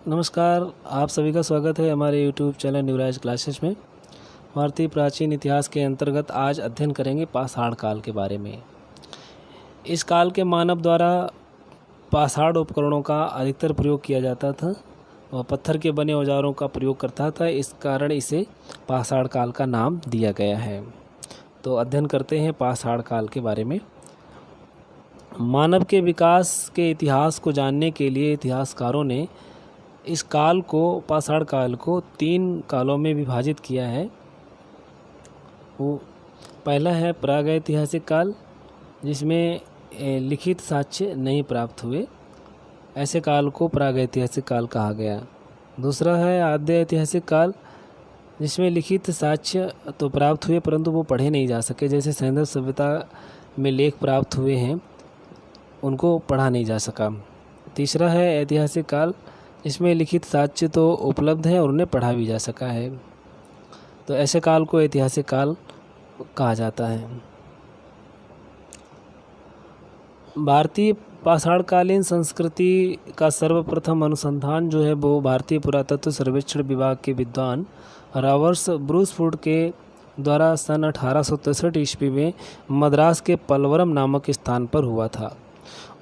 नमस्कार, आप सभी का स्वागत है हमारे यूट्यूब चैनल न्यूराइज क्लासेस में। भारतीय प्राचीन इतिहास के अंतर्गत आज अध्ययन करेंगे पाषाण काल के बारे में। इस काल के मानव द्वारा पाषाण उपकरणों का अधिकतर प्रयोग किया जाता था और पत्थर के बने औजारों का प्रयोग करता था, इस कारण इसे पाषाण काल का नाम दिया गया है। तो अध्ययन करते हैं पाषाण काल के बारे में। मानव के विकास के इतिहास को जानने के लिए इतिहासकारों ने इस काल को पाषाण काल को 3 कालों में विभाजित किया है। वो पहला है प्रागैतिहासिक काल, जिसमें लिखित साक्ष्य नहीं प्राप्त हुए, ऐसे काल को प्रागैतिहासिक काल कहा गया। दूसरा है आद्य ऐतिहासिक काल, जिसमें लिखित साक्ष्य तो प्राप्त हुए परंतु वो पढ़े नहीं जा सके, जैसे सैंधव सभ्यता में लेख प्राप्त हुए हैं उनको पढ़ा नहीं जा सका। तीसरा है ऐतिहासिक काल, इसमें लिखित साक्ष्य तो उपलब्ध है और उन्हें पढ़ा भी जा सका है, तो ऐसे काल को ऐतिहासिक काल कहा जाता है। भारतीय पाषाणकालीन संस्कृति का सर्वप्रथम अनुसंधान जो है वो भारतीय पुरातत्व सर्वेक्षण विभाग के विद्वान रॉबर्ट ब्रूसफुट के द्वारा सन 1863 ईस्वी में मद्रास के पलवरम नामक स्थान पर हुआ था।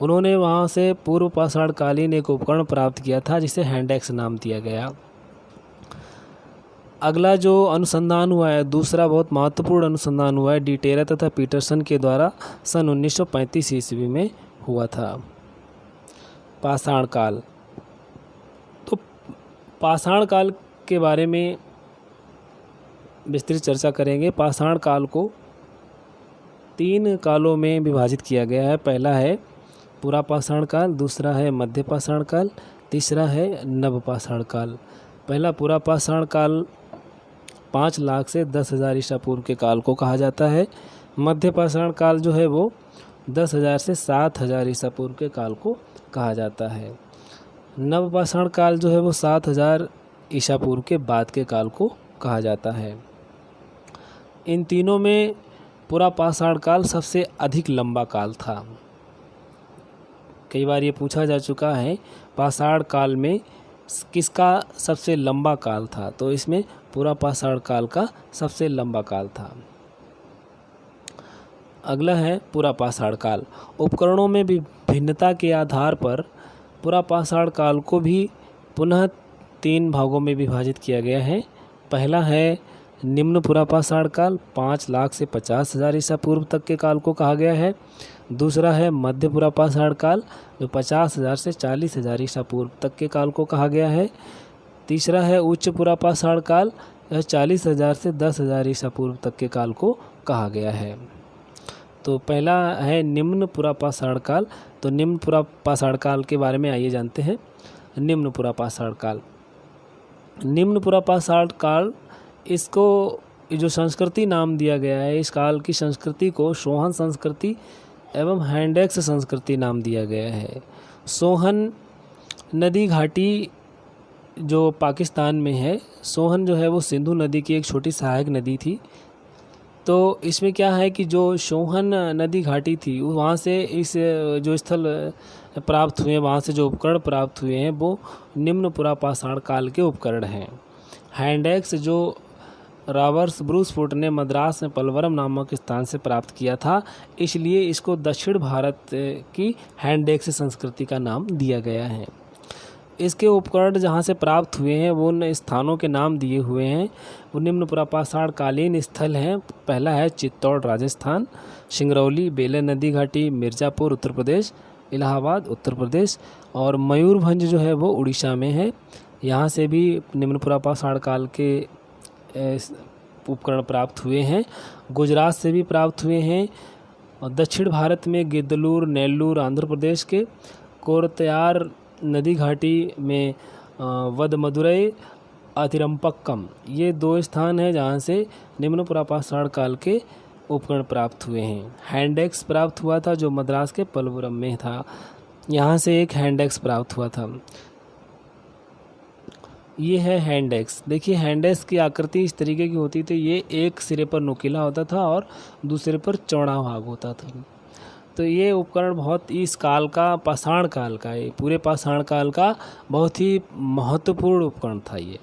उन्होंने वहां से पूर्व पाषाणकालीन एक उपकरण प्राप्त किया था जिसे हैंडेक्स नाम दिया गया। अगला जो अनुसंधान हुआ है, दूसरा बहुत महत्वपूर्ण अनुसंधान हुआ है, डी टेरा तथा पीटरसन के द्वारा सन 1935 ईस्वी में हुआ था। पाषाण काल, तो पाषाण काल के बारे में विस्तृत चर्चा करेंगे। पाषाण काल को 3 कालों में विभाजित किया गया है। पहला है पुरा पाषाण काल, दूसरा है मध्य पाषाण काल, तीसरा है नव पाषाण काल। पहला पुरा पाषाण काल 5 लाख से 10,000 ईसा पूर्व के काल को कहा जाता है। मध्य पाषाण काल जो है वो 10,000 से 7,000 ईसा पूर्व के काल को कहा जाता है। नव पाषाण काल जो है वो 7,000 ईसा पूर्व के बाद के काल को कहा जाता है। इन तीनों में पुरा पाषाण काल सबसे अधिक लंबा काल था। कई बार ये पूछा जा चुका है पाषाण काल में किसका सबसे लंबा काल था, तो इसमें पुरा पाषाण काल का सबसे लंबा काल था। अगला है पुरा पाषाण काल। उपकरणों में भी भिन्नता के आधार पर पुरा पाषाण काल को भी पुनः 3 भागों में विभाजित किया गया है। पहला है निम्न पुरा पाषाण काल, 5 लाख से 50,000 ईसा पूर्व तक के काल को कहा गया है। दूसरा है मध्य पुरा पाषाण काल, जो 50,000 से 40,000 ईसा पूर्व तक के काल को कहा गया है। तीसरा है उच्च पुरा पाषाण काल, यह 40,000 से 10,000 ईसा पूर्व तक के काल को कहा गया है। तो पहला है निम्न पुरा पाषाण काल। तो निम्न पुरा पाषाण काल के बारे में आइए जानते हैं। निम्न पुरा पाषाण काल, निम्न पुरा पाषाण काल, इसको जो संस्कृति नाम दिया गया है, इस काल की संस्कृति को सोहन संस्कृति एवं हैंडेक्स संस्कृति नाम दिया गया है। सोहन नदी घाटी जो पाकिस्तान में है, सोहन जो है वो सिंधु नदी की एक छोटी सहायक नदी थी। तो इसमें क्या है कि जो सोहन नदी घाटी थी वहाँ से इस जो स्थल प्राप्त हुए, वहाँ से जो उपकरण प्राप्त हुए हैं वो निम्न पुरा पाषाण काल के उपकरण हैं। हैंडेक्स जो रॉबर्ट ब्रूसफुट ने मद्रास में पलवरम नामक स्थान से प्राप्त किया था, इसलिए इसको दक्षिण भारत की हैंडेक्स संस्कृति का नाम दिया गया है। इसके उपकरण जहाँ से प्राप्त हुए हैं वो उन स्थानों के नाम दिए हुए हैं, वो निम्न पुरा पाषाण कालीन स्थल हैं। पहला है चित्तौड़ राजस्थान, सिंगरौली बेलन नदी घाटी मिर्ज़ापुर उत्तर प्रदेश, इलाहाबाद उत्तर प्रदेश, और मयूरभंज जो है वो उड़ीसा में है। यहाँ से भी निम्न पुरा पाषाण काल के उपकरण प्राप्त हुए हैं। गुजरात से भी प्राप्त हुए हैं, और दक्षिण भारत में गिद्धलूर नेल्लूर आंध्र प्रदेश के, कोरतयार नदी घाटी में वदमदुरई अतिरंपक्कम, ये 2 स्थान हैं जहाँ से निम्न पुरा पाषाण काल के उपकरण प्राप्त हुए हैं। हैंडेक्स प्राप्त हुआ था जो मद्रास के पलवरम में था, यहाँ से एक हैंडेक्स प्राप्त हुआ था। ये है हैंडेक्स। देखिए हैंडेक्स की आकृति इस तरीके की होती थी, ये एक सिरे पर नुकीला होता था और दूसरे पर चौड़ा भाग होता था। तो ये उपकरण बहुत इस काल का, पाषाण काल का, ये पूरे पाषाण काल का बहुत ही महत्वपूर्ण उपकरण था ये।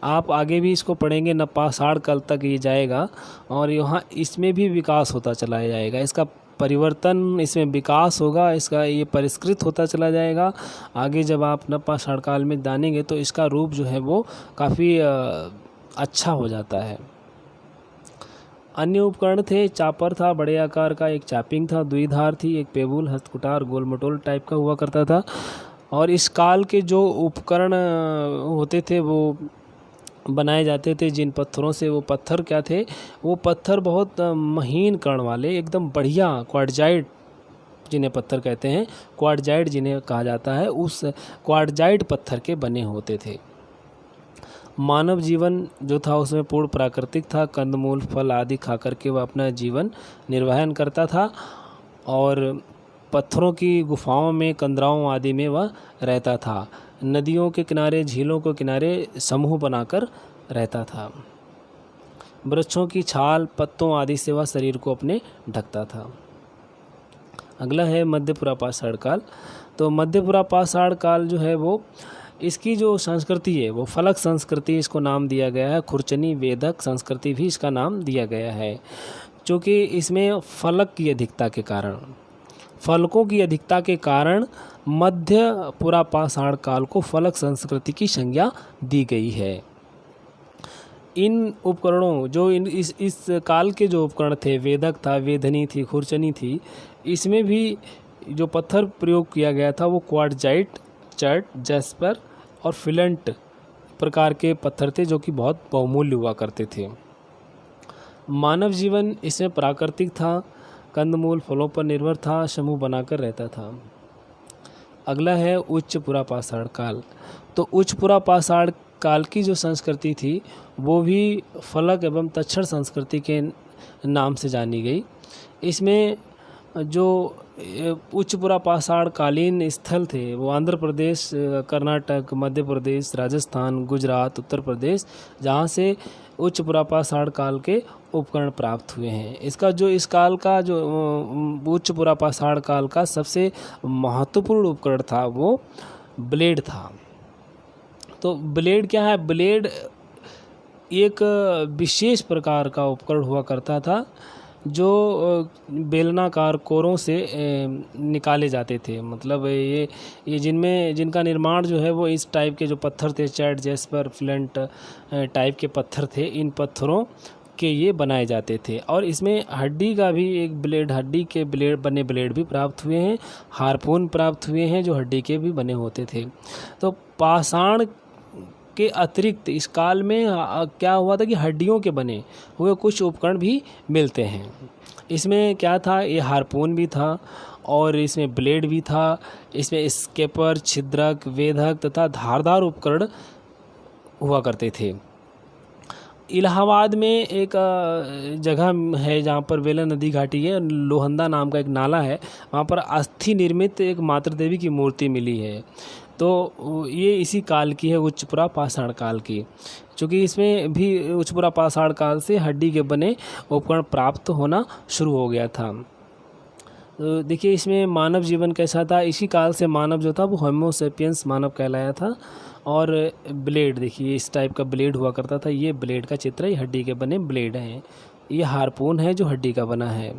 आप आगे भी इसको पढ़ेंगे, न पाषाण काल तक ये जाएगा और यहाँ इसमें भी विकास होता चला जाएगा, इसका परिवर्तन, इसमें विकास होगा, इसका ये परिष्कृत होता चला जाएगा। आगे जब आप नवपाषाण काल में जानेंगे तो इसका रूप जो है वो काफ़ी अच्छा हो जाता है। अन्य उपकरण थे, चापर था बड़े आकार का, एक चापिंग था, दुई धार थी, एक पेबुल हस्तकुटार गोल मटोल टाइप का हुआ करता था। और इस काल के जो उपकरण होते थे वो बनाए जाते थे जिन पत्थरों से, वो पत्थर क्या थे, वो पत्थर बहुत महीन कण वाले, एकदम बढ़िया क्वार्टजाइट जिन्हें पत्थर कहते हैं, क्वार्टजाइट जिन्हें कहा जाता है, उस क्वार्टजाइट पत्थर के बने होते थे। मानव जीवन जो था उसमें पूर्ण प्राकृतिक था, कंदमूल फल आदि खा करके वह अपना जीवन निर्वहन करता था और पत्थरों की गुफाओं में, कंदराओं आदि में वह रहता था। नदियों के किनारे, झीलों के किनारे समूह बनाकर रहता था। वृक्षों की छाल, पत्तों आदि से वह शरीर को अपने ढकता था। अगला है मध्य पुरापाषाण काल। तो मध्य पुरापाषाण काल जो है वो, इसकी जो संस्कृति है वो फलक संस्कृति इसको नाम दिया गया है। खुरचनी वेदक संस्कृति भी इसका नाम दिया गया है, क्योंकि इसमें फलक की अधिकता के कारण, फलकों की अधिकता के कारण मध्य पुरापाषाण काल को फलक संस्कृति की संज्ञा दी गई है। इन उपकरणों जो इस काल के जो उपकरण थे, वेदक था, वेधनी थी, खुरचनी थी, इसमें भी जो पत्थर प्रयोग किया गया था वो क्वार्टजाइट, चर्ट, जैस्पर और फिलेंट प्रकार के पत्थर थे जो कि बहुत बहुमूल्य हुआ करते थे। मानव जीवन इसमें प्राकृतिक था, कंदमूल फलों पर निर्भर था, समूह बनाकर रहता था। अगला है उच्च पुरापाषाण काल। तो उच्च पुरापाषाण काल की जो संस्कृति थी वो भी फलक एवं तक्षण संस्कृति के नाम से जानी गई। इसमें जो उच्च पुरापाषाण कालीन स्थल थे वो आंध्र प्रदेश, कर्नाटक, मध्य प्रदेश, राजस्थान, गुजरात, उत्तर प्रदेश, जहाँ से उच्च पुरापाषाण काल के उपकरण प्राप्त हुए हैं। इसका जो इस काल का जो उच्च पुरापाषाण काल का सबसे महत्वपूर्ण उपकरण था वो ब्लेड था। तो ब्लेड क्या है? ब्लेड एक विशेष प्रकार का उपकरण हुआ करता था जो बेलनाकार कोरों से निकाले जाते थे। मतलब ये जिनका निर्माण जो है वो इस टाइप के जो पत्थर थे, चैट, जैस्पर, फ्लिंट टाइप के पत्थर थे, इन पत्थरों के ये बनाए जाते थे। और इसमें हड्डी का भी एक ब्लेड, हड्डी के बने ब्लेड भी प्राप्त हुए हैं, हारपून प्राप्त हुए हैं जो हड्डी के भी बने होते थे। तो पाषाण के अतिरिक्त इस काल में क्या हुआ था कि हड्डियों के बने हुए कुछ उपकरण भी मिलते हैं। इसमें क्या था? ये हारपून भी था और इसमें ब्लेड भी था, इसमें स्केपर, छिद्रक, वेधक तथा धारदार उपकरण हुआ करते थे। इलाहाबाद में एक जगह है जहाँ पर बेलन नदी घाटी है, लोहंदा नाम का एक नाला है, वहाँ पर अस्थि निर्मित एक मातृ देवी की मूर्ति मिली है। तो ये इसी काल की है, उच्च पुरापाषाण काल की, क्योंकि इसमें भी उच्च पुरापाषाण काल से हड्डी के बने उपकरण प्राप्त होना शुरू हो गया था। तो देखिए इसमें मानव जीवन कैसा था। इसी काल से मानव जो था वो होमो सेपियंस मानव कहलाया था। और ब्लेड देखिए इस टाइप का ब्लेड हुआ करता था। ये ब्लेड का चित्र है, ये हड्डी के बने ब्लेड हैं। ये हारपून है जो हड्डी का बना है।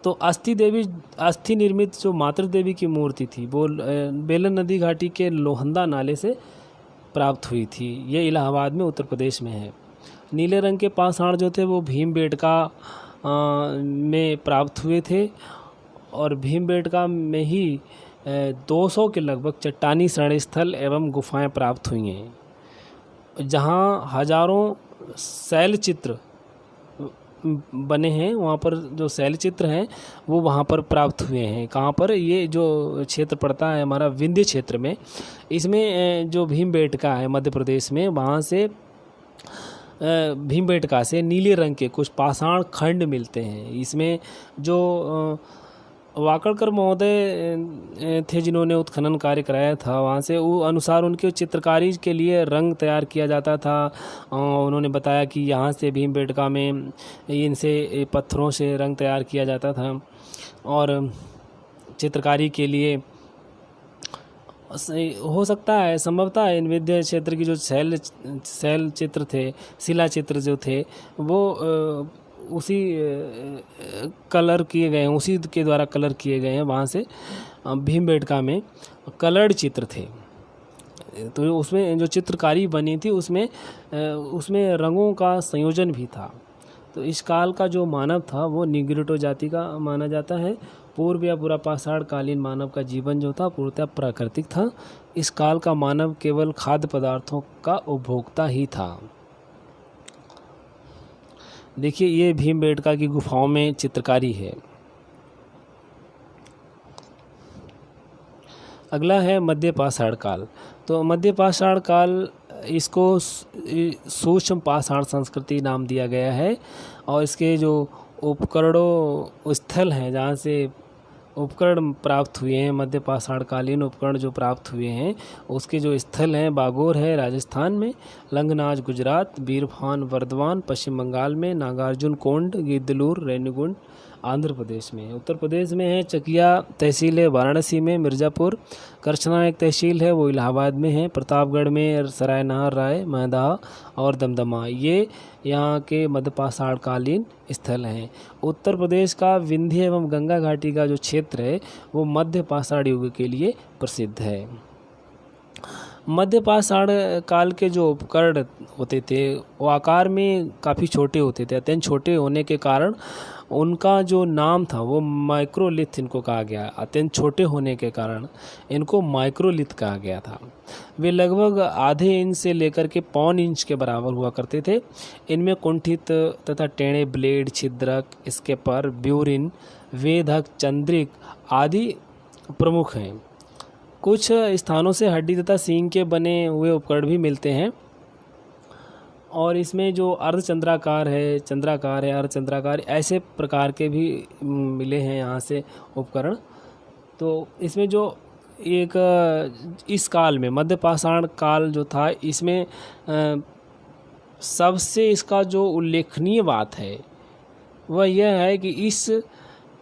तो अस्थि निर्मित जो मातृ देवी की मूर्ति थी वो बेलन नदी घाटी के लोहंदा नाले से प्राप्त हुई थी। ये इलाहाबाद में उत्तर प्रदेश में है। नीले रंग के पाषाण जो थे वो भीमबेटका में प्राप्त हुए थे और भीमबेटका में ही 200 के लगभग चट्टानी शरण स्थल एवं गुफाएं प्राप्त हुई हैं, जहां हजारों शैल चित्र बने हैं। वहाँ पर जो शैल चित्र हैं वो वहाँ पर प्राप्त हुए हैं। कहाँ पर? ये जो क्षेत्र पड़ता है हमारा विंध्य क्षेत्र में, इसमें जो भीमबेटका है मध्य प्रदेश में, वहाँ से भीमबेटका से नीले रंग के कुछ पाषाण खंड मिलते हैं। इसमें जो वाकड़कर महोदय थे जिन्होंने उत्खनन कार्य कराया था वहाँ से। वो अनुसार उनके चित्रकारी के लिए रंग तैयार किया जाता था। उन्होंने बताया कि यहाँ से भीमबेटका में इनसे पत्थरों से रंग तैयार किया जाता था और चित्रकारी के लिए हो सकता है संभवतः इन विंध्य क्षेत्र की जो शैल चित्र थे, शिला चित्र जो थे वो उसी कलर किए गए हैं, उसी के द्वारा कलर किए गए हैं। वहाँ से भीमबेटका में कलर्ड चित्र थे, तो उसमें जो चित्रकारी बनी थी उसमें रंगों का संयोजन भी था। तो इस काल का जो मानव था वो निग्रोटो जाति का माना जाता है। पूर्व या पुरापाषाण कालीन मानव का जीवन जो था पूर्णतः प्राकृतिक था। इस काल का मानव केवल खाद्य पदार्थों का उपभोक्ता ही था। देखिए ये भीमबेटका की गुफाओं में चित्रकारी है। अगला है मध्यपाषाण काल। तो मध्यपाषाण काल इसको सूक्ष्म पाषाण संस्कृति नाम दिया गया है और इसके जो उपकरणों स्थल हैं जहाँ से उपकरण प्राप्त हुए हैं, मध्यपाषाण कालीन उपकरण जो प्राप्त हुए हैं उसके जो स्थल हैं, बागोर है राजस्थान में, लंगनाज गुजरात, बीरभान वर्धमान पश्चिम बंगाल में, नागार्जुन कोंड गिद्धलूर रेणुगुंड आंध्र प्रदेश में, उत्तर प्रदेश में है चकिया तहसील है वाराणसी में, मिर्ज़ापुर, करछना एक तहसील है वो इलाहाबाद में है, प्रतापगढ़ में सरायनहर राय, महदाह और दमदमा ये यहाँ के मध्यपाषाण कालीन स्थल हैं। उत्तर प्रदेश का विंध्य एवं गंगा घाटी का जो क्षेत्र है वो मध्यपाषाण युग के लिए प्रसिद्ध है। मध्यपाषाण काल के जो उपकरण होते थे वो आकार में काफ़ी छोटे होते थे। अत्यंत छोटे होने के कारण उनका जो नाम था वो माइक्रोलिथ इनको कहा गया। अत्यंत छोटे होने के कारण इनको माइक्रोलिथ कहा गया था। वे लगभग आधे इंच से लेकर के पौन इंच के बराबर हुआ करते थे। इनमें कुंठित तथा टेढ़े ब्लेड, छिद्रक, स्केपर, ब्यूरिन, वेधक, चंद्रिक आदि प्रमुख हैं। कुछ स्थानों से हड्डी तथा सींग के बने हुए उपकरण भी मिलते हैं और इसमें जो अर्धचंद्राकार है, चंद्राकार है, अर्धचंद्राकार ऐसे प्रकार के भी मिले हैं यहाँ से उपकरण। तो इसमें जो एक इस काल में मध्यपाषाण काल जो था इसमें सबसे इसका जो उल्लेखनीय बात है वह यह है कि इस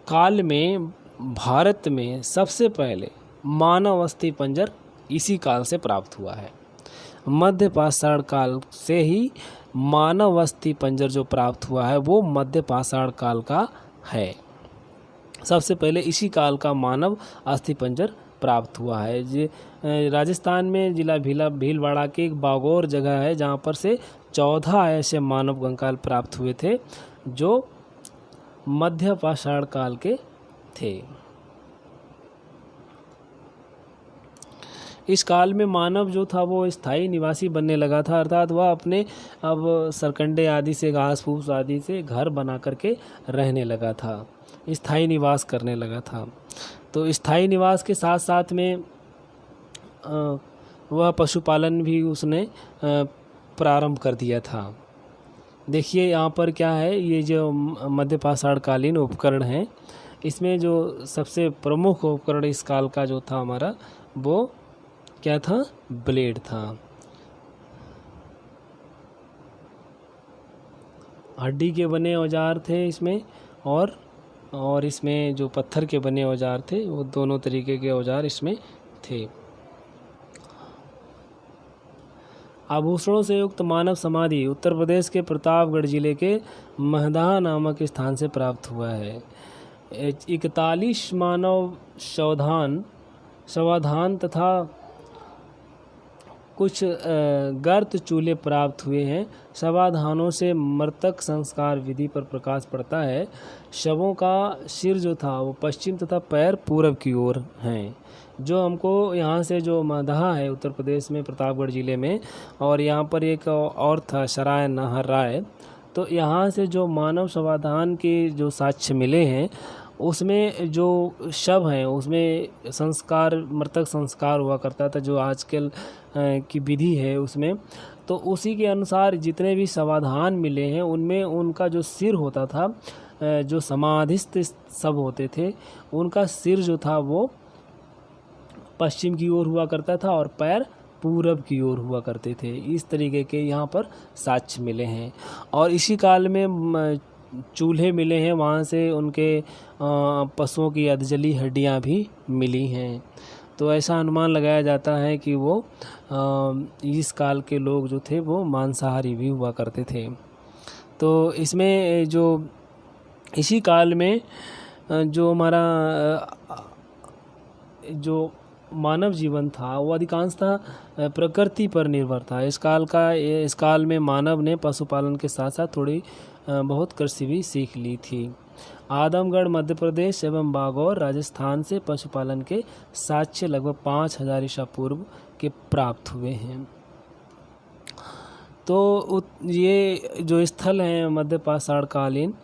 काल में भारत में सबसे पहले मानव अस्थिपंजर इसी काल से प्राप्त हुआ है। मध्यपाषाण काल से ही मानव अस्थिपंजर जो प्राप्त हुआ है वो मध्यपाषाण काल का है। सबसे पहले इसी काल का मानव अस्थिपंजर प्राप्त हुआ है। राजस्थान में जिला भीलवाड़ा के एक बागोर जगह है जहाँ पर से 14 ऐसे मानव कंकाल प्राप्त हुए थे जो मध्यपाषाण काल के थे। इस काल में मानव जो था वो स्थायी निवासी बनने लगा था, अर्थात वह अपने अब सरकंडे आदि से, घास फूस आदि से घर बना करके रहने लगा था, स्थायी निवास करने लगा था। तो स्थायी निवास के साथ साथ में वह पशुपालन भी उसने प्रारंभ कर दिया था। देखिए यहाँ पर क्या है, ये जो मध्यपाषाण कालीन उपकरण हैं इसमें जो सबसे प्रमुख उपकरण इस काल का जो था हमारा वो क्या था, ब्लेड था। हड्डी के बने औजार थे इसमें और इसमें जो पत्थर के बने औजार थे वो दोनों तरीके के औजार इसमें थे। आभूषणों से युक्त मानव समाधि उत्तर प्रदेश के प्रतापगढ़ जिले के महदाह नामक स्थान से प्राप्त हुआ है। 41 मानव शवाधान तथा कुछ गर्त चूल्हे प्राप्त हुए हैं। शवाधानों से मृतक संस्कार विधि पर प्रकाश पड़ता है। शवों का सिर जो था वो पश्चिम तथा पैर पूर्व की ओर हैं। जो हमको यहाँ से जो महदाह है उत्तर प्रदेश में प्रतापगढ़ ज़िले में, और यहाँ पर एक और था सरायनहर राय, तो यहाँ से जो मानव शवाधान के जो साक्ष्य मिले हैं उसमें जो शव हैं उसमें संस्कार, मृतक संस्कार हुआ करता था जो आजकल की विधि है उसमें। तो उसी के अनुसार जितने भी शवाधान मिले हैं उनमें उनका जो सिर होता था जो समाधिस्थ सब होते थे उनका सिर जो था वो पश्चिम की ओर हुआ करता था और पैर पूरब की ओर हुआ करते थे। इस तरीके के यहाँ पर साक्ष्य मिले हैं। और इसी काल में चूल्हे मिले हैं, वहाँ से उनके पशुओं की अधजली हड्डियाँ भी मिली हैं। तो ऐसा अनुमान लगाया जाता है कि वो इस काल के लोग जो थे वो मांसाहारी भी हुआ करते थे। तो इसमें जो इसी काल में जो हमारा जो मानव जीवन था वो अधिकांशतः प्रकृति पर निर्भर था। इस काल में मानव ने पशुपालन के साथ साथ थोड़ी बहुत कृषि भी सीख ली थी। आदमगढ़ मध्य प्रदेश एवं बागौर राजस्थान से पशुपालन के साक्ष्य लगभग 5000 ईसा पूर्व के प्राप्त हुए हैं। तो ये जो स्थल हैं मध्य पाषाण कालीन,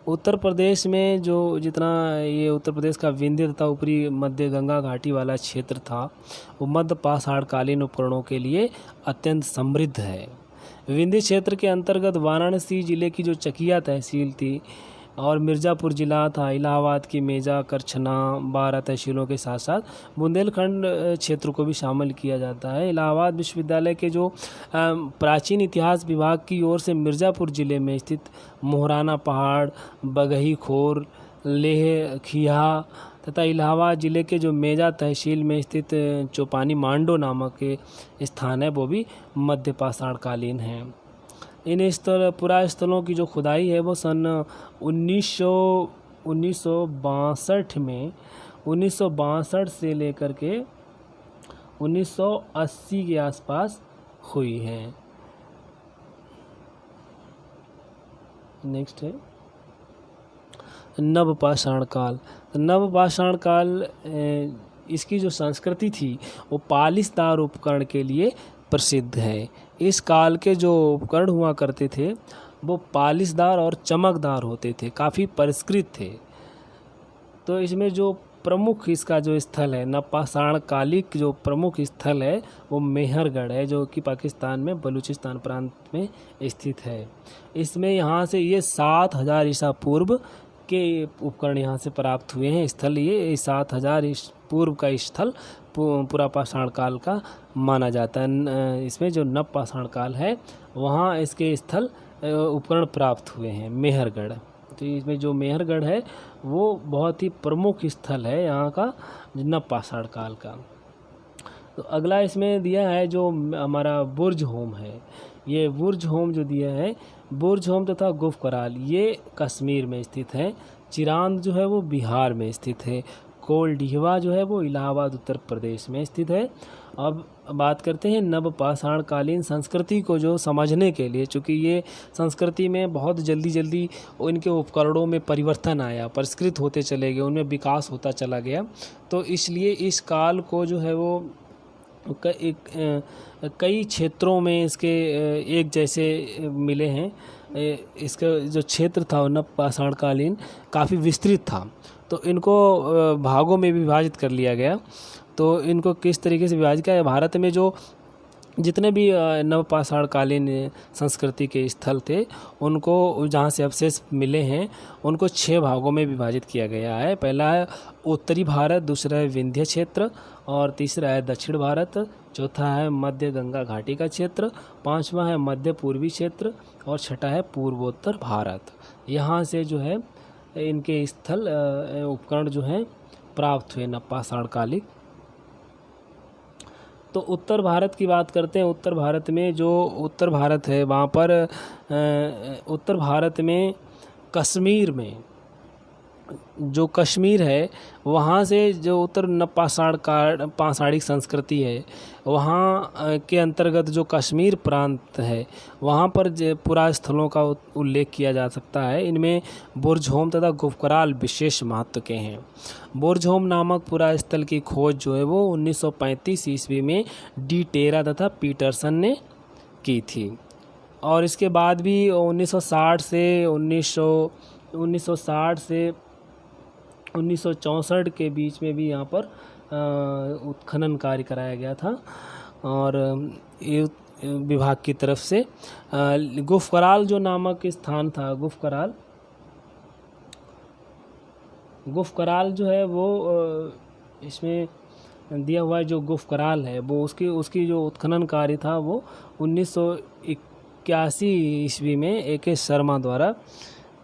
उत्तर प्रदेश में जो जितना ये उत्तर प्रदेश का विंध्य तथा ऊपरी मध्य गंगा घाटी वाला क्षेत्र था वो मध्य पाषाण कालीन उपकरणों के लिए अत्यंत समृद्ध है। विंध्य क्षेत्र के अंतर्गत वाराणसी जिले की जो चकिया तहसील थी और मिर्ज़ापुर जिला था, इलाहाबाद की मेजा, करछना, 12 तहसीलों के साथ साथ बुंदेलखंड क्षेत्र को भी शामिल किया जाता है। इलाहाबाद विश्वविद्यालय के जो प्राचीन इतिहास विभाग की ओर से मिर्ज़ापुर जिले में स्थित मोहराना पहाड़, बगही खोर, लेह खिया तथा इलाहाबाद जिले के जो मेजा तहसील में स्थित चौपानी मांडो नामक स्थान है वो भी मध्य पाषाण कालीन है। इन पुरा स्थलों की जो खुदाई है वो सन 1962 से लेकर के 1980 के आसपास हुई है। नेक्स्ट है नवपाषाण काल। नवपाषाण काल इसकी जो संस्कृति थी वो पालिशदार उपकरण के लिए प्रसिद्ध है। इस काल के जो उपकरण हुआ करते थे वो पालिशदार और चमकदार होते थे, काफ़ी परिष्कृत थे। तो इसमें जो प्रमुख इसका जो स्थल है नवपाषाण कालिक जो प्रमुख स्थल है वो मेहरगढ़ है, जो कि पाकिस्तान में बलूचिस्तान प्रांत में स्थित है। इसमें यहाँ से ये 7000 ईसा पूर्व के उपकरण यहाँ से प्राप्त हुए हैं। स्थल ये 7000 पूर्व का स्थल पूरा पाषाण काल का माना जाता है। इसमें जो नवपाषाण काल है वहाँ इसके स्थल उपकरण प्राप्त हुए हैं मेहरगढ़। तो इसमें जो मेहरगढ़ है वो बहुत ही प्रमुख स्थल है यहाँ का नवपाषाण काल का। तो अगला इसमें दिया है जो हमारा बुर्ज होम है। ये बुर्ज होम जो दिया है, बुर्ज होम तथा गुफ कराल ये कश्मीर में स्थित है। चिरांद जो है वो बिहार में स्थित है। कोलडीहवा जो है वो इलाहाबाद उत्तर प्रदेश में स्थित है। अब बात करते हैं नवपाषाण कालीन संस्कृति को जो समझने के लिए, चूँकि ये संस्कृति में बहुत जल्दी इनके उपकरणों में परिवर्तन आया, परिष्कृत होते चले गए, उनमें विकास होता चला गया। तो इसलिए इस काल को जो है वो कई क्षेत्रों में इसके एक जैसे मिले हैं। इसका जो क्षेत्र था नवपाषाण कालीन काफ़ी विस्तृत था, तो इनको भागों में विभाजित कर लिया गया। तो इनको किस तरीके से विभाजित किया, भारत में जो जितने भी नवपाषाण कालीन संस्कृति के स्थल थे उनको जहाँ से अवशेष मिले हैं उनको 6 भागों में विभाजित किया गया है। पहला है उत्तरी भारत, दूसरा है विंध्य क्षेत्र, और तीसरा है दक्षिण भारत, चौथा है मध्य गंगा घाटी का क्षेत्र, 5वां है मध्य पूर्वी क्षेत्र और छठा है पूर्वोत्तर भारत। यहाँ से जो है इनके स्थल उपकरण जो हैं प्राप्त हुए नवपाषाण कालिक। तो उत्तर भारत की बात करते हैं। उत्तर भारत में जो उत्तर भारत है वहाँ पर उत्तर भारत में कश्मीर में जो कश्मीर है वहाँ से जो उत्तर पाषाणिक संस्कृति है वहाँ के अंतर्गत जो कश्मीर प्रांत है वहाँ पर पुरा स्थलों का उल्लेख किया जा सकता है। इनमें बुर्ज होम तथा गुफकराल विशेष महत्व के हैं। बुर्ज होम नामक पुरा स्थल की खोज जो है वो 1935 ईस्वी में डी टेरा तथा पीटरसन ने की थी, और इसके बाद भी 1960 से 1964 के बीच में भी यहाँ पर उत्खनन कार्य कराया गया था, और ये विभाग की तरफ से गुफकराल जो नामक स्थान था, गुफकराल गुफ कराल जो है वो इसमें दिया हुआ है, जो गुफ कराल है वो उसकी जो उत्खनन कार्य था वो 1981 ईस्वी में AK शर्मा द्वारा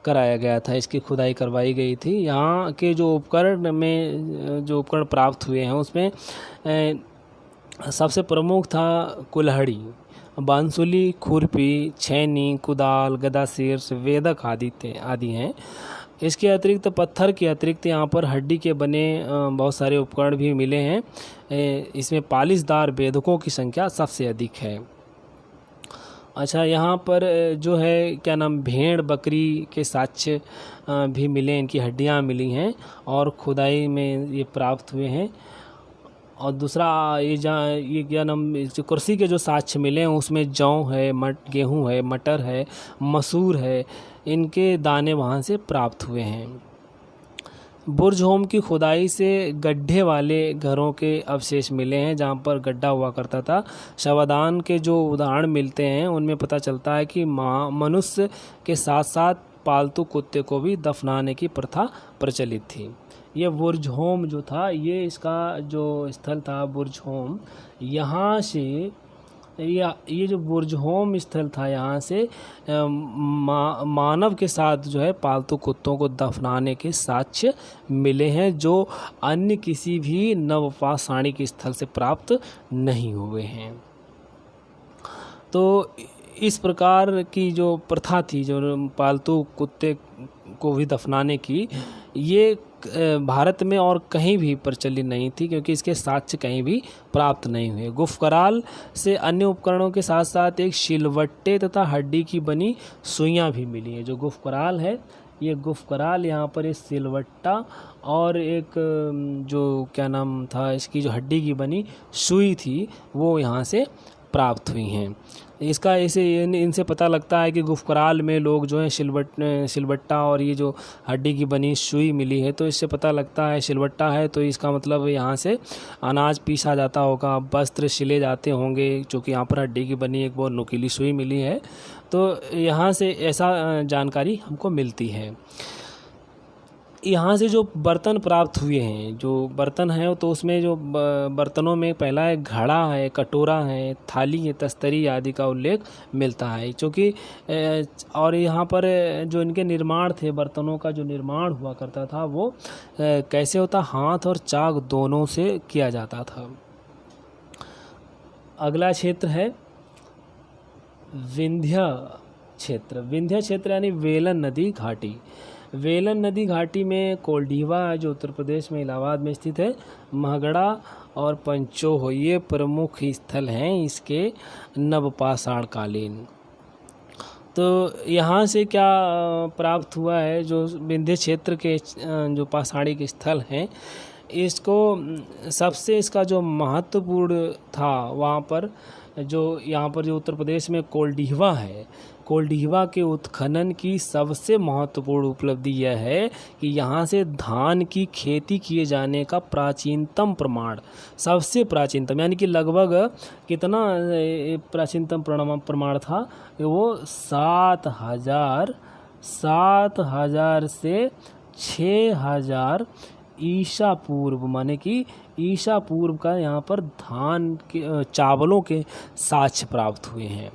कराया गया था। इसकी खुदाई करवाई गई थी। यहाँ के जो उपकरण प्राप्त हुए हैं उसमें सबसे प्रमुख था कुल्हाड़ी, बांसुली, खुरपी, छेनी, कुदाल, गदासिर, वेदक आदि हैं। इसके अतिरिक्त पत्थर के अतिरिक्त यहाँ पर हड्डी के बने बहुत सारे उपकरण भी मिले हैं। इसमें पालिशदार वेदकों की संख्या सबसे अधिक है। अच्छा, यहाँ पर जो है क्या नाम, भेड़ बकरी के साक्ष्य भी मिले, इनकी हड्डियाँ मिली हैं और खुदाई में ये प्राप्त हुए हैं। और दूसरा ये क्या नाम, जो कृषि के जो साक्ष्य मिले हैं उसमें जौ है, गेहूँ है, मटर है, मसूर है, इनके दाने वहाँ से प्राप्त हुए हैं। बुर्जहोम की खुदाई से गड्ढे वाले घरों के अवशेष मिले हैं जहाँ पर गड्ढा हुआ करता था। शवदान के जो उदाहरण मिलते हैं उनमें पता चलता है कि मनुष्य के साथ साथ पालतू कुत्ते को भी दफनाने की प्रथा प्रचलित थी। ये बुर्जहोम जो था, ये इसका जो स्थल था बुर्जहोम, यहाँ से ये जो बुर्जहोम स्थल था यहाँ से मानव के साथ जो है पालतू कुत्तों को दफनाने के साक्ष्य मिले हैं, जो अन्य किसी भी नवपाषाणिक स्थल से प्राप्त नहीं हुए हैं। तो इस प्रकार की जो प्रथा थी, जो पालतू कुत्ते को भी दफनाने की, ये भारत में और कहीं भी प्रचलित नहीं थी, क्योंकि इसके साक्ष्य कहीं भी प्राप्त नहीं हुए। गुफ कराल से अन्य उपकरणों के साथ साथ एक सिलवट्टे तथा हड्डी की बनी सुइयां भी मिली हैं। जो गुफ कराल है, ये गुफ कराल, यहाँ पर एक सिलवट्टा और एक जो क्या नाम था, इसकी जो हड्डी की बनी सुई थी वो यहाँ से प्राप्त हुई हैं। इनसे पता लगता है कि गुफ कराल में लोग जो है सिलवट्टा और ये जो हड्डी की बनी सुई मिली है, तो इससे पता लगता है सिलवट्टा है तो इसका मतलब यहाँ से अनाज पीसा जाता होगा, वस्त्र सिले जाते होंगे, क्योंकि यहाँ पर हड्डी की बनी एक बहुत नुकीली सुई मिली है। तो यहाँ से ऐसा जानकारी हमको मिलती है। यहाँ से जो बर्तन प्राप्त हुए हैं, जो बर्तन हैं, तो उसमें जो बर्तनों में पहला है घड़ा है, कटोरा है, थाली है, तस्तरी आदि का उल्लेख मिलता है। क्योंकि और यहाँ पर जो इनके निर्माण थे, बर्तनों का जो निर्माण हुआ करता था वो कैसे होता, हाथ और चाक दोनों से किया जाता था। अगला क्षेत्र है विंध्य क्षेत्र यानी वेलन नदी घाटी। वेलन नदी घाटी में कोल्डीवा जो उत्तर प्रदेश में इलाहाबाद में स्थित है, महगड़ा और पंचोह ये प्रमुख स्थल हैं इसके नवपाषाण कालीन। तो यहाँ से क्या प्राप्त हुआ है, जो विंध्य क्षेत्र के जो पाषाणिक स्थल हैं, इसको सबसे इसका जो महत्वपूर्ण था वहाँ पर जो यहाँ पर जो उत्तर प्रदेश में कोल्डीवा है, कोल्डीवा के उत्खनन की सबसे महत्वपूर्ण उपलब्धि यह है कि यहाँ से धान की खेती किए जाने का प्राचीनतम प्रमाण, सबसे प्राचीनतम, यानी कि लगभग कितना प्राचीनतम प्रमाण था, वो 7,000 से 6,000 ईसा पूर्व, माने कि ईसा पूर्व का यहाँ पर धान के चावलों के साक्ष्य प्राप्त हुए हैं।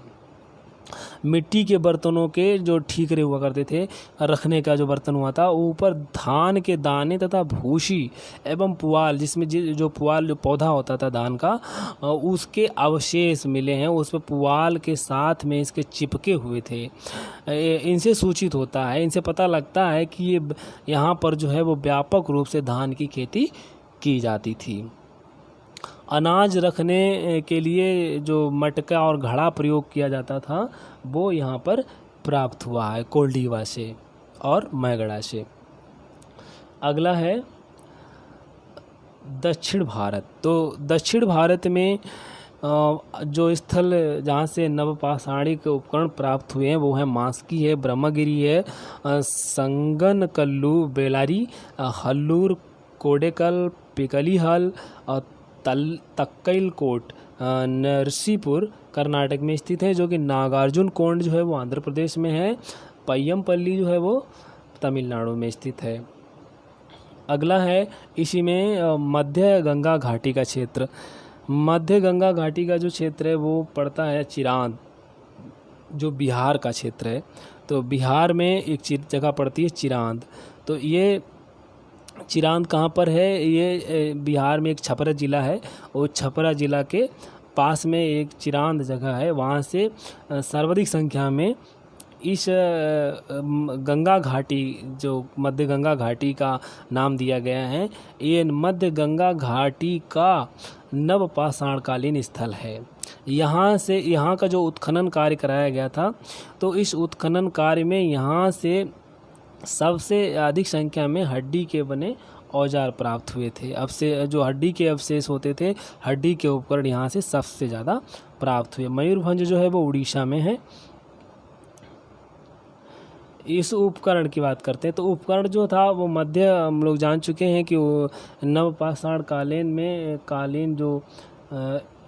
मिट्टी के बर्तनों के जो ठीकरे हुआ करते थे, रखने का जो बर्तन हुआ था, ऊपर धान के दाने तथा भूसी एवं पुआल, जिसमें जो पुआल जो पौधा होता था धान का, उसके अवशेष मिले हैं। उस पर पुआल के साथ में इसके चिपके हुए थे। इनसे सूचित होता है, इनसे पता लगता है कि ये यहाँ पर जो है वो व्यापक रूप से धान की खेती की जाती थी। अनाज रखने के लिए जो मटका और घड़ा प्रयोग किया जाता था वो यहाँ पर प्राप्त हुआ है कोल्डीवा से और मैगड़ा से। अगला है दक्षिण भारत। तो दक्षिण भारत में जो स्थल जहाँ से नवपाषाणिक उपकरण प्राप्त हुए हैं वो है मास्की है, ब्रह्मगिरी है, संगनकल्लू, बेलारी, हल्लूर, कोडेकल, पिकलीहल और तक्कलकोट नरसीपुर कर्नाटक में स्थित है, जो कि नागार्जुन कोंड जो है वो आंध्र प्रदेश में है, पय्यमपल्ली जो है वो तमिलनाडु में स्थित है। अगला है इसी में मध्य गंगा घाटी का क्षेत्र। मध्य गंगा घाटी का जो क्षेत्र है वो पड़ता है चिरांद, जो बिहार का क्षेत्र है। तो बिहार में एक जगह पड़ती है चिरांद। तो ये चिरांद कहाँ पर है? ये बिहार में एक छपरा ज़िला है, और छपरा ज़िला के पास में एक चिरांद जगह है। वहाँ से सर्वाधिक संख्या में इस गंगा घाटी, जो मध्य गंगा घाटी का नाम दिया गया है, ये मध्य गंगा घाटी का नवपाषाणकालीन स्थल है। यहाँ का जो उत्खनन कार्य कराया गया था, तो इस उत्खनन कार्य में यहाँ से सबसे अधिक संख्या में हड्डी के बने औजार प्राप्त हुए थे। अब से जो हड्डी के अवशेष होते थे, हड्डी के उपकरण यहाँ से सबसे ज़्यादा प्राप्त हुए। मयूरभंज जो है वो उड़ीसा में है। इस उपकरण की बात करते हैं, तो उपकरण जो था वो मध्य, हम लोग जान चुके हैं कि वो नवपाषाण कालीन जो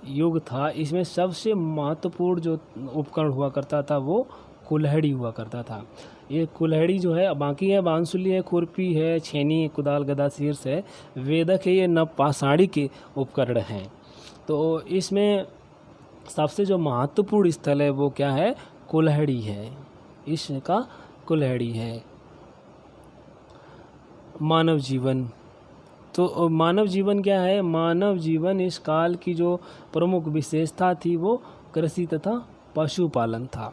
युग था, इसमें सबसे महत्वपूर्ण जो उपकरण हुआ करता था वो कुल्हड़ी हुआ करता था। ये कुल्हड़ी जो है, बाकी है बांसुली है, खुरपी है, छेनी, कुदाल, गदा, शीर्ष है, वेदक है, ये नवपाषाणी के उपकरण हैं। तो इसमें सबसे जो महत्वपूर्ण स्थल है वो क्या है? कुल्हड़ी है। इसका कुल्हड़ी है। मानव जीवन, तो मानव जीवन क्या है? मानव जीवन इस काल की जो प्रमुख विशेषता थी वो कृषि तथा पशुपालन था।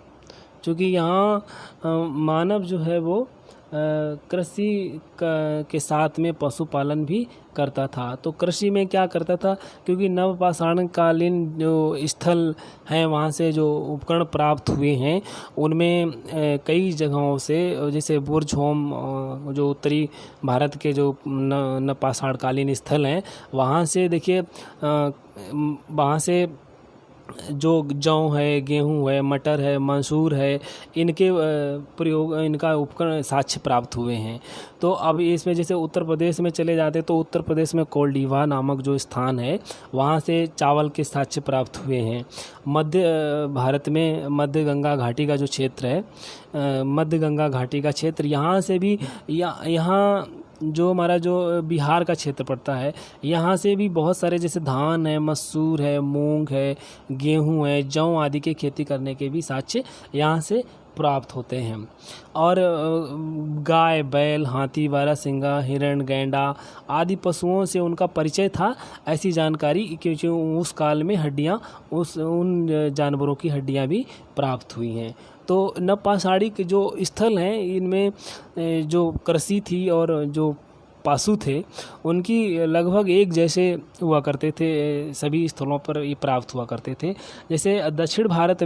क्योंकि यहाँ मानव जो है वो कृषि के साथ में पशुपालन भी करता था। तो कृषि में क्या करता था? क्योंकि नवपाषाणकालीन जो स्थल हैं, वहाँ से जो उपकरण प्राप्त हुए हैं, उनमें कई जगहों से, जैसे बुरझोम, जो उत्तरी भारत के जो नवपाषाणकालीन स्थल हैं, वहाँ से देखिए, वहाँ से जो जौ है, गेहूं है, मटर है, मसूर है, इनके प्रयोग, इनका उपकरण साक्ष्य प्राप्त हुए हैं। तो अब इसमें जैसे उत्तर प्रदेश में चले जाते, तो उत्तर प्रदेश में कोल्डीवा नामक जो स्थान है, वहाँ से चावल के साक्ष्य प्राप्त हुए हैं। मध्य भारत में मध्य गंगा घाटी का जो क्षेत्र है, मध्य गंगा घाटी का क्षेत्र, यहाँ से भी यहाँ जो हमारा जो बिहार का क्षेत्र पड़ता है, यहाँ से भी बहुत सारे, जैसे धान है, मसूर है, मूंग है, गेहूं है, जौ आदि की खेती करने के भी साक्ष्य यहाँ से प्राप्त होते हैं। और गाय, बैल, हाथी, बारहसिंगा, हिरण, गैंडा आदि पशुओं से उनका परिचय था। ऐसी जानकारी, क्योंकि उस काल में हड्डियाँ, उन जानवरों की हड्डियाँ भी प्राप्त हुई हैं। तो नवपाषाणी के जो स्थल हैं, इनमें जो कृषि थी और जो पशु थे, उनकी लगभग एक जैसे हुआ करते थे, सभी स्थलों पर ये प्राप्त हुआ करते थे। जैसे दक्षिण भारत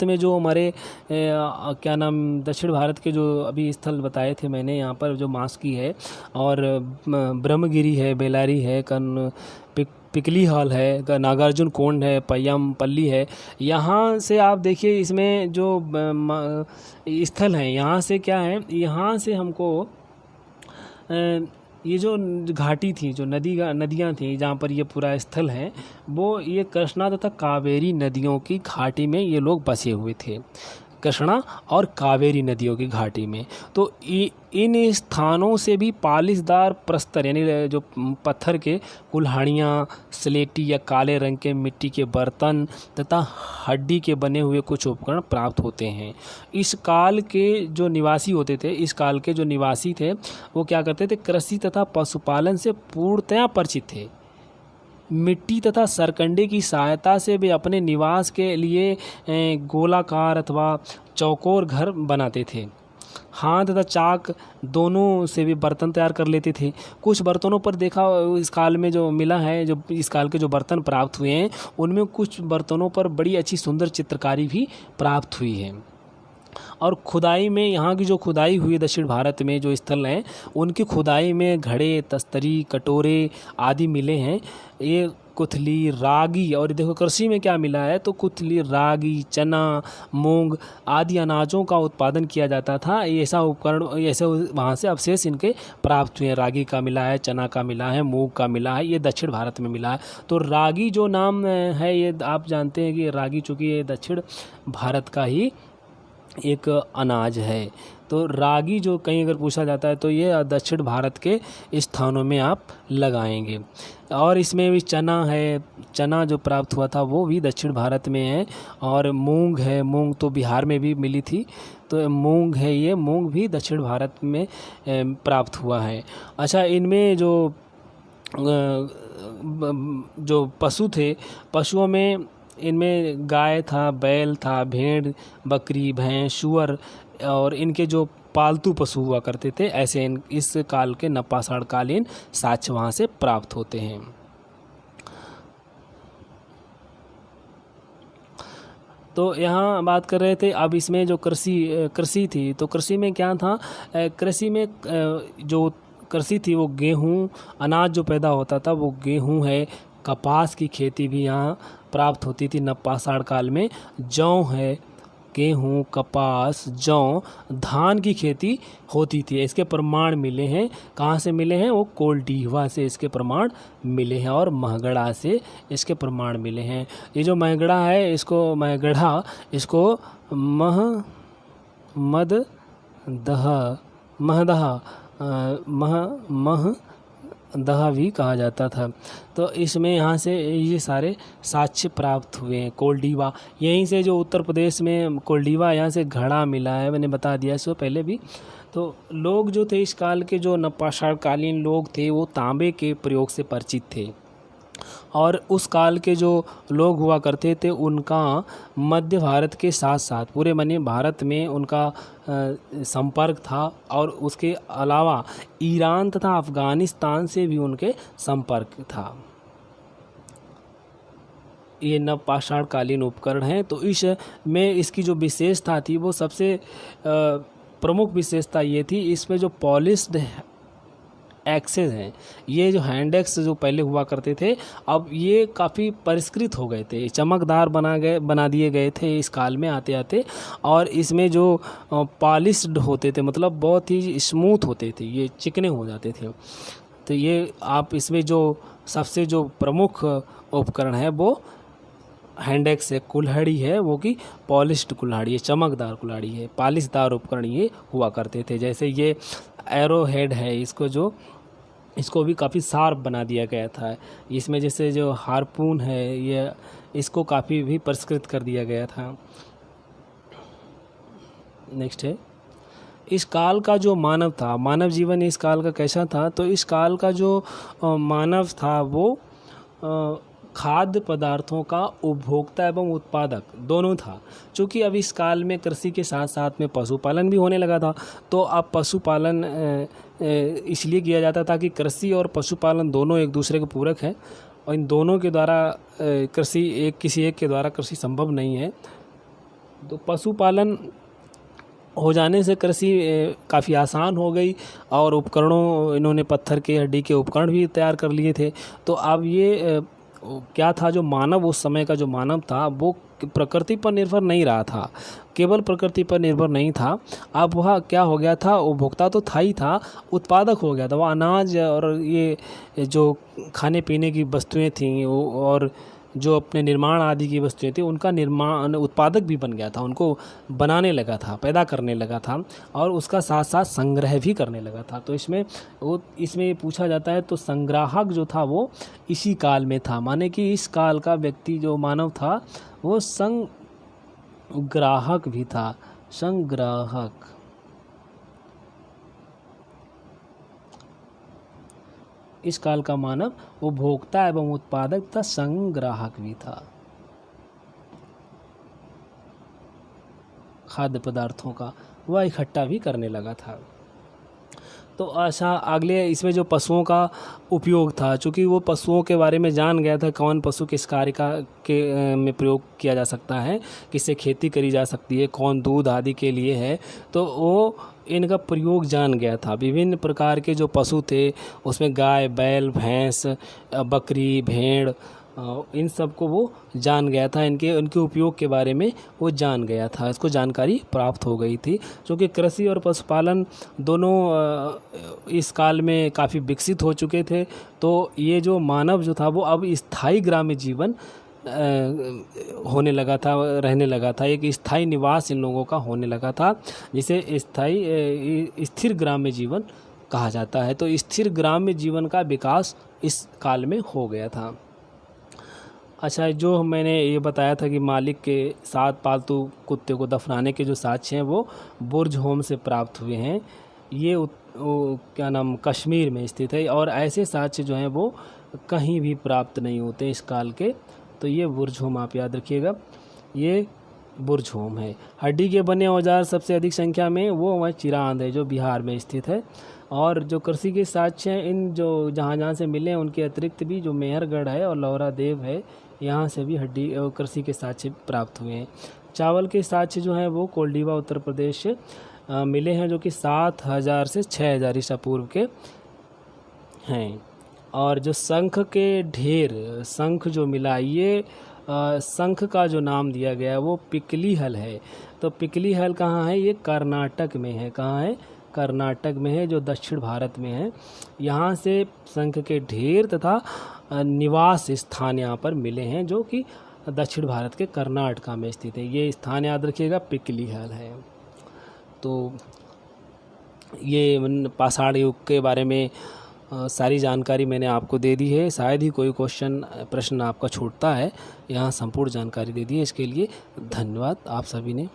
में जो हमारे क्या नाम, दक्षिण भारत के जो अभी स्थल बताए थे मैंने, यहाँ पर जो मास्की है, और ब्रह्मगिरी है, बेलारी है, पिकली हॉल है, नागार्जुन कोंड है, पय्यामपल्ली है। यहाँ से आप देखिए, इसमें जो स्थल हैं, यहाँ से क्या है, यहाँ से हमको ये जो घाटी थी, जो नदियाँ थी, जहाँ पर ये पूरा स्थल है, वो ये कृष्णा तथा कावेरी नदियों की घाटी में ये लोग बसे हुए थे, कृष्णा और कावेरी नदियों की घाटी में। तो इन स्थानों से भी पालिशदार प्रस्तर, यानी जो पत्थर के कुल्हाड़ियाँ, स्लेटी या काले रंग के मिट्टी के बर्तन तथा हड्डी के बने हुए कुछ उपकरण प्राप्त होते हैं। इस काल के जो निवासी थे, वो क्या करते थे? कृषि तथा पशुपालन से पूर्णतया परिचित थे। मिट्टी तथा सरकंडे की सहायता से वे अपने निवास के लिए गोलाकार अथवा चौकोर घर बनाते थे। हाथ तथा चाक दोनों से भी बर्तन तैयार कर लेते थे। कुछ बर्तनों पर देखा इस काल में जो मिला है, जो इस काल के जो बर्तन प्राप्त हुए हैं, उनमें कुछ बर्तनों पर बड़ी अच्छी सुंदर चित्रकारी भी प्राप्त हुई है। और खुदाई में, यहाँ की जो खुदाई हुई दक्षिण भारत में जो स्थल हैं, उनकी खुदाई में घड़े, तस्तरी, कटोरे आदि मिले हैं। ये कुथली, रागी, और देखो कृषि में क्या मिला है, तो कुथली, रागी, चना, मूंग आदि अनाजों का उत्पादन किया जाता था। ऐसा उपकरण, ऐसे वहाँ से अवशेष इनके प्राप्त हुए हैं। रागी का मिला है, चना का मिला है, मूंग का मिला है, ये दक्षिण भारत में मिला है। तो रागी जो नाम है, ये आप जानते हैं कि रागी, चूँकि ये दक्षिण भारत का ही एक अनाज है। तो रागी जो कहीं अगर पूछा जाता है तो ये दक्षिण भारत के स्थानों में आप लगाएंगे। और इसमें भी चना है, चना जो प्राप्त हुआ था वो भी दक्षिण भारत में है। और मूंग है, मूंग तो बिहार में भी मिली थी, तो मूंग है, ये मूंग भी दक्षिण भारत में प्राप्त हुआ है। अच्छा, इनमें जो पशु थे, पशुओं में इनमें गाय था, बैल था, भेड़, बकरी, भैंस, सूअर और इनके जो पालतू पशु हुआ करते थे, ऐसे इस काल के नवपाषाण कालीन साक्ष्य वहाँ से प्राप्त होते हैं। तो यहाँ बात कर रहे थे, अब इसमें जो कृषि थी, तो कृषि में क्या था, कृषि में जो कृषि थी वो गेहूँ, अनाज जो पैदा होता था वो गेहूँ है, कपास की खेती भी यहाँ प्राप्त होती थी नवपाषाण काल में, जौ है, गेहूँ, कपास, जौ, धान की खेती होती थी। इसके प्रमाण मिले हैं, कहाँ से मिले हैं, वो कोल्डीवा से इसके प्रमाण मिले हैं और महगढ़ा से इसके प्रमाण मिले हैं। ये जो महगढ़ा है, इसको महदहा भी कहा जाता था। तो इसमें यहाँ से ये सारे साक्ष्य प्राप्त हुए हैं। कोल्डीवा, यहीं से जो उत्तर प्रदेश में कोल्डीवा, यहाँ से घड़ा मिला है, मैंने बता दिया इसको पहले भी। तो लोग जो थे इस काल के, जो नवपाषाण कालीन लोग थे, वो तांबे के प्रयोग से परिचित थे। और उस काल के जो लोग हुआ करते थे उनका मध्य भारत के साथ साथ पूरे मध्य भारत में उनका संपर्क था। और उसके अलावा ईरान तथा अफ़गानिस्तान से भी उनके संपर्क था। ये नवपाषाण कालीन उपकरण हैं। तो इसमें इसकी जो विशेषता थी, वो सबसे प्रमुख विशेषता ये थी, इसमें जो पॉलिश्ड एक्सेस हैं, ये जो हैंड एक्स जो पहले हुआ करते थे, अब ये काफ़ी परिष्कृत हो गए थे, चमकदार बना दिए गए थे इस काल में आते आते। और इसमें जो पॉलिश्ड होते थे, मतलब बहुत ही स्मूथ होते थे, ये चिकने हो जाते थे। तो ये आप इसमें जो सबसे जो प्रमुख उपकरण है वो हैंड एक्स है, कुल्हाड़ी है, वो कि पॉलिश्ड कुल्हाड़ी है, चमकदार कुल्हाड़ी है, पालिशदार उपकरण ये हुआ करते थे। जैसे ये एरो हेड है, इसको भी काफ़ी शार्प बना दिया गया था। इसमें जैसे जो हार्पून है, ये इसको काफ़ी भी परिष्कृत कर दिया गया था। नेक्स्ट है, इस काल का जो मानव था, मानव जीवन इस काल का कैसा था, तो इस काल का जो मानव था वो खाद्य पदार्थों का उपभोक्ता एवं उत्पादक दोनों था। चूँकि अब इस काल में कृषि के साथ साथ में पशुपालन भी होने लगा था, तो अब पशुपालन इसलिए किया जाता था कि कृषि और पशुपालन दोनों एक दूसरे के पूरक हैं और इन दोनों के द्वारा किसी एक के द्वारा कृषि संभव नहीं है। तो पशुपालन हो जाने से कृषि काफ़ी आसान हो गई और उपकरणों, इन्होंने पत्थर के हड्डी के उपकरण भी तैयार कर लिए थे। तो अब ये क्या था, जो मानव उस समय का जो मानव था वो प्रकृति पर निर्भर नहीं रहा था, केवल प्रकृति पर निर्भर नहीं था। अब वह क्या हो गया था, उपभोक्ता तो था ही था, उत्पादक हो गया था। वह अनाज और ये जो खाने पीने की वस्तुएं थीं और जो अपने निर्माण आदि की वस्तुएं थी, उनका निर्माण उत्पादक भी बन गया था, उनको बनाने लगा था, पैदा करने लगा था और उसका साथ साथ संग्रह भी करने लगा था। तो इसमें पूछा जाता है, तो संग्राहक जो था वो इसी काल में था, माने कि इस काल का व्यक्ति जो मानव था वो संग्राहक भी था। संग्राहक, इस काल का मानव उपभोक्ता एवं उत्पादक तथा संग्राहक भी था, खाद्य पदार्थों का वह इकट्ठा भी करने लगा था। तो ऐसा अगले इसमें जो पशुओं का उपयोग था, चूँकि वो पशुओं के बारे में जान गया था, कौन पशु किस कार्य में प्रयोग किया जा सकता है, किससे खेती करी जा सकती है, कौन दूध आदि के लिए है, तो वो इनका प्रयोग जान गया था। विभिन्न प्रकार के जो पशु थे उसमें गाय, बैल, भैंस, बकरी, भेड़, इन सब को वो जान गया था, उनके उपयोग के बारे में वो जान गया था, इसको जानकारी प्राप्त हो गई थी। क्योंकि कृषि और पशुपालन दोनों इस काल में काफ़ी विकसित हो चुके थे। तो ये जो मानव जो था वो अब स्थायी ग्राम्य जीवन होने लगा था, रहने लगा था। एक स्थायी निवास इन लोगों का होने लगा था, जिसे स्थिर ग्राम्य जीवन कहा जाता है। तो स्थिर ग्राम्य जीवन का विकास इस काल में हो गया था। अच्छा, जो मैंने ये बताया था कि मालिक के 7 पालतू कुत्ते को दफनाने के जो साक्ष्य हैं वो बुर्ज होम से प्राप्त हुए हैं। ये क्या नाम कश्मीर में स्थित है, और ऐसे साक्ष्य जो हैं वो कहीं भी प्राप्त नहीं होते इस काल के। तो ये बुर्ज होम आप याद रखिएगा, ये बुर्ज होम है। हड्डी के बने औजार सबसे अधिक संख्या में वो वह चिरांद है जो बिहार में स्थित है। और जो कृषि के साक्ष्य हैं इन जो जहाँ से मिले हैं उनके अतिरिक्त भी जो मेहरगढ़ है और लौरा देव है, यहाँ से भी हड्डी और कृषि के साक्ष्य प्राप्त हुए हैं। चावल के साक्ष्य जो हैं वो कोल्डीवा उत्तर प्रदेश से मिले हैं, जो कि 7000 से 6000 ईसा पूर्व के हैं। और जो शंख के ढेर, शंख जो मिला, ये शंख का जो नाम दिया गया है वो पिकली हल है। तो पिकली हल कहाँ है? ये कर्नाटक में है। कहाँ है? कर्नाटक में है, जो दक्षिण भारत में है। यहाँ से शंख के ढेर तथा निवास स्थान यहाँ पर मिले हैं, जो कि दक्षिण भारत के कर्नाटका में स्थित है। ये स्थान याद रखिएगा, पिकली हल है। तो ये पाषाण युग के बारे में सारी जानकारी मैंने आपको दे दी है। शायद ही कोई प्रश्न आपका छूटता है, यहाँ संपूर्ण जानकारी दे दी है। इसके लिए धन्यवाद आप सभी ने।